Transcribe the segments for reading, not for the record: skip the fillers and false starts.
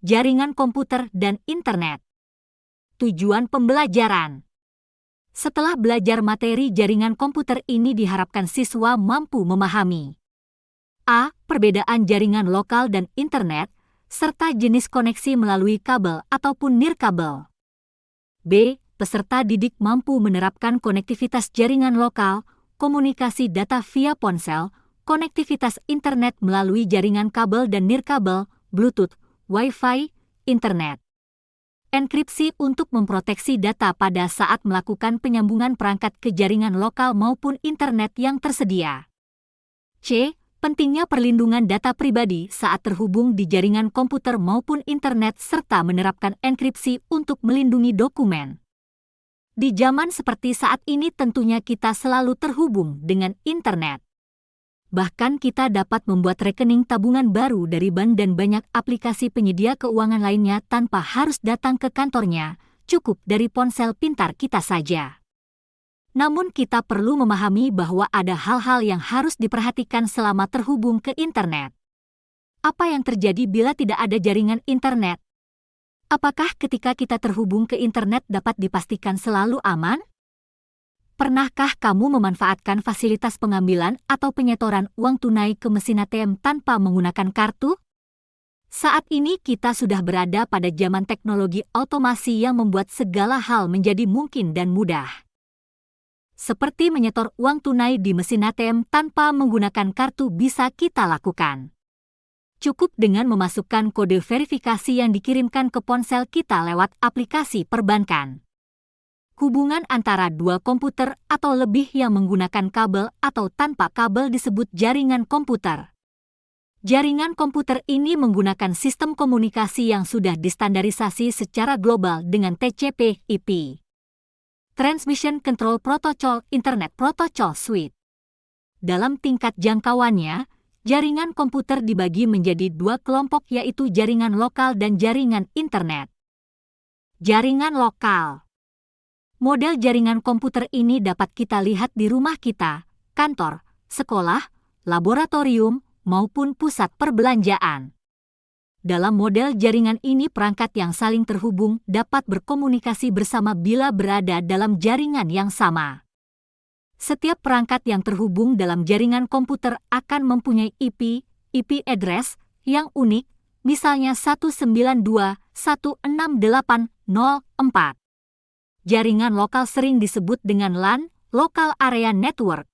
jaringan komputer dan internet. Tujuan pembelajaran. Setelah belajar materi jaringan komputer ini diharapkan siswa mampu memahami a. Perbedaan jaringan lokal dan internet, serta jenis koneksi melalui kabel ataupun nirkabel. b. Peserta didik mampu menerapkan konektivitas jaringan lokal, komunikasi data via ponsel, konektivitas internet melalui jaringan kabel dan nirkabel, Bluetooth, Wi-Fi, internet. Enkripsi untuk memproteksi data pada saat melakukan penyambungan perangkat ke jaringan lokal maupun internet yang tersedia. C. Pentingnya perlindungan data pribadi saat terhubung di jaringan komputer maupun internet serta menerapkan enkripsi untuk melindungi dokumen. Di zaman seperti saat ini tentunya kita selalu terhubung dengan internet. Bahkan kita dapat membuat rekening tabungan baru dari bank dan banyak aplikasi penyedia keuangan lainnya tanpa harus datang ke kantornya, cukup dari ponsel pintar kita saja. Namun kita perlu memahami bahwa ada hal-hal yang harus diperhatikan selama terhubung ke internet. Apa yang terjadi bila tidak ada jaringan internet? Apakah ketika kita terhubung ke internet dapat dipastikan selalu aman? Pernahkah kamu memanfaatkan fasilitas pengambilan atau penyetoran uang tunai ke mesin ATM tanpa menggunakan kartu? Saat ini kita sudah berada pada zaman teknologi otomasi yang membuat segala hal menjadi mungkin dan mudah. Seperti menyetor uang tunai di mesin ATM tanpa menggunakan kartu bisa kita lakukan. Cukup dengan memasukkan kode verifikasi yang dikirimkan ke ponsel kita lewat aplikasi perbankan. Hubungan antara dua komputer atau lebih yang menggunakan kabel atau tanpa kabel disebut jaringan komputer. Jaringan komputer ini menggunakan sistem komunikasi yang sudah distandarisasi secara global dengan TCP/IP. Transmission Control Protocol Internet Protocol Suite. Dalam tingkat jangkauannya, jaringan komputer dibagi menjadi dua kelompok yaitu jaringan lokal dan jaringan internet. Jaringan lokal. Model jaringan komputer ini dapat kita lihat di rumah kita, kantor, sekolah, laboratorium, maupun pusat perbelanjaan. Dalam model jaringan ini perangkat yang saling terhubung dapat berkomunikasi bersama bila berada dalam jaringan yang sama. Setiap perangkat yang terhubung dalam jaringan komputer akan mempunyai IP address yang unik, misalnya 192.168.0.4. Jaringan lokal sering disebut dengan LAN, Local Area Network.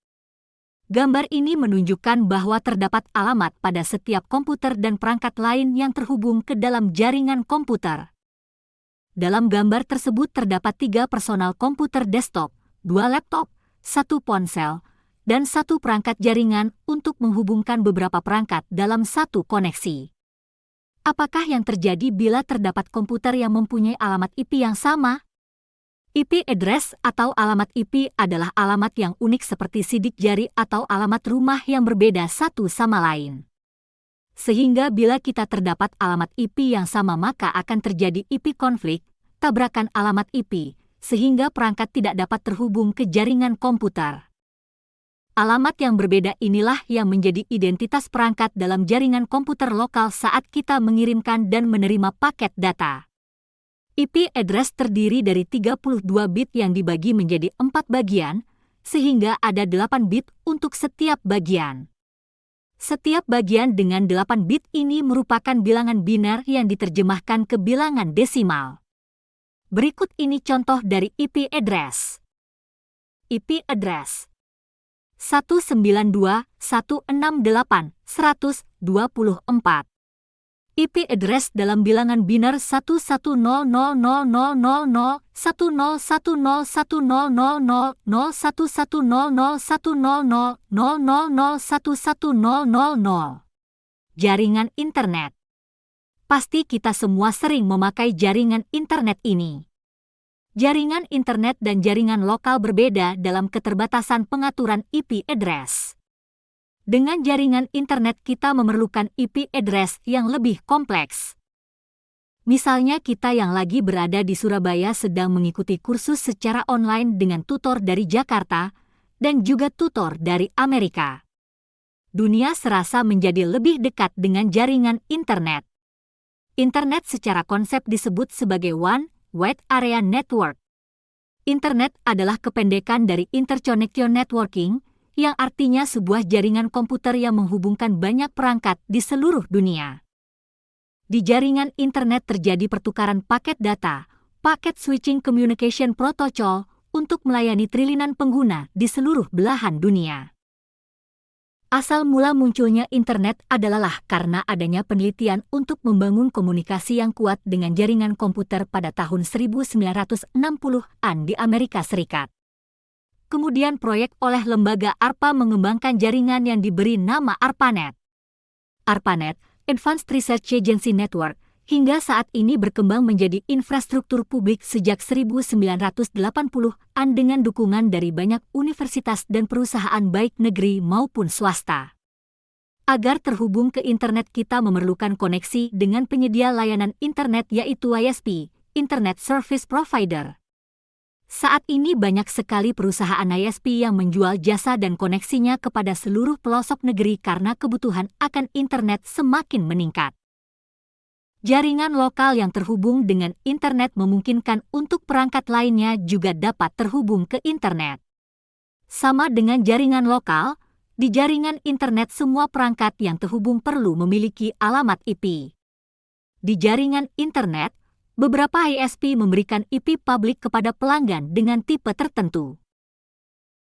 Gambar ini menunjukkan bahwa terdapat alamat pada setiap komputer dan perangkat lain yang terhubung ke dalam jaringan komputer. Dalam gambar tersebut terdapat 3 personal komputer desktop, 2 laptop, 1 ponsel, dan 1 perangkat jaringan untuk menghubungkan beberapa perangkat dalam satu koneksi. Apakah yang terjadi bila terdapat komputer yang mempunyai alamat IP yang sama? IP address atau alamat IP adalah alamat yang unik seperti sidik jari atau alamat rumah yang berbeda satu sama lain. Sehingga bila kita terdapat alamat IP yang sama maka akan terjadi IP konflik, tabrakan alamat IP, sehingga perangkat tidak dapat terhubung ke jaringan komputer. Alamat yang berbeda inilah yang menjadi identitas perangkat dalam jaringan komputer lokal saat kita mengirimkan dan menerima paket data. IP address terdiri dari 32 bit yang dibagi menjadi 4 bagian, sehingga ada 8 bit untuk setiap bagian. Setiap bagian dengan 8 bit ini merupakan bilangan biner yang diterjemahkan ke bilangan desimal. Berikut ini contoh dari IP address. IP address 192.168.124. IP address dalam bilangan biner 1100000010000011000001100. Jaringan internet. Pasti kita semua sering memakai jaringan internet ini. Jaringan internet dan jaringan lokal berbeda dalam keterbatasan pengaturan IP address. Dengan jaringan internet kita memerlukan IP address yang lebih kompleks. Misalnya kita yang lagi berada di Surabaya sedang mengikuti kursus secara online dengan tutor dari Jakarta dan juga tutor dari Amerika. Dunia serasa menjadi lebih dekat dengan jaringan internet. Internet secara konsep disebut sebagai One Wide Area Network. Internet adalah kependekan dari Interconnection Networking, yang artinya sebuah jaringan komputer yang menghubungkan banyak perangkat di seluruh dunia. Di jaringan internet terjadi pertukaran paket data, paket switching communication protocol, untuk melayani triliunan pengguna di seluruh belahan dunia. Asal mula munculnya internet adalah karena adanya penelitian untuk membangun komunikasi yang kuat dengan jaringan komputer pada tahun 1960-an di Amerika Serikat. Kemudian proyek oleh lembaga ARPA mengembangkan jaringan yang diberi nama ARPANET. ARPANET, Advanced Research Agency Network, hingga saat ini berkembang menjadi infrastruktur publik sejak 1980-an dengan dukungan dari banyak universitas dan perusahaan baik negeri maupun swasta. Agar terhubung ke internet kita memerlukan koneksi dengan penyedia layanan internet yaitu ISP, Internet Service Provider. Saat ini banyak sekali perusahaan ISP yang menjual jasa dan koneksinya kepada seluruh pelosok negeri karena kebutuhan akan internet semakin meningkat. Jaringan lokal yang terhubung dengan internet memungkinkan untuk perangkat lainnya juga dapat terhubung ke internet. Sama dengan jaringan lokal, di jaringan internet semua perangkat yang terhubung perlu memiliki alamat IP. Di jaringan internet, beberapa ISP memberikan IP publik kepada pelanggan dengan tipe tertentu.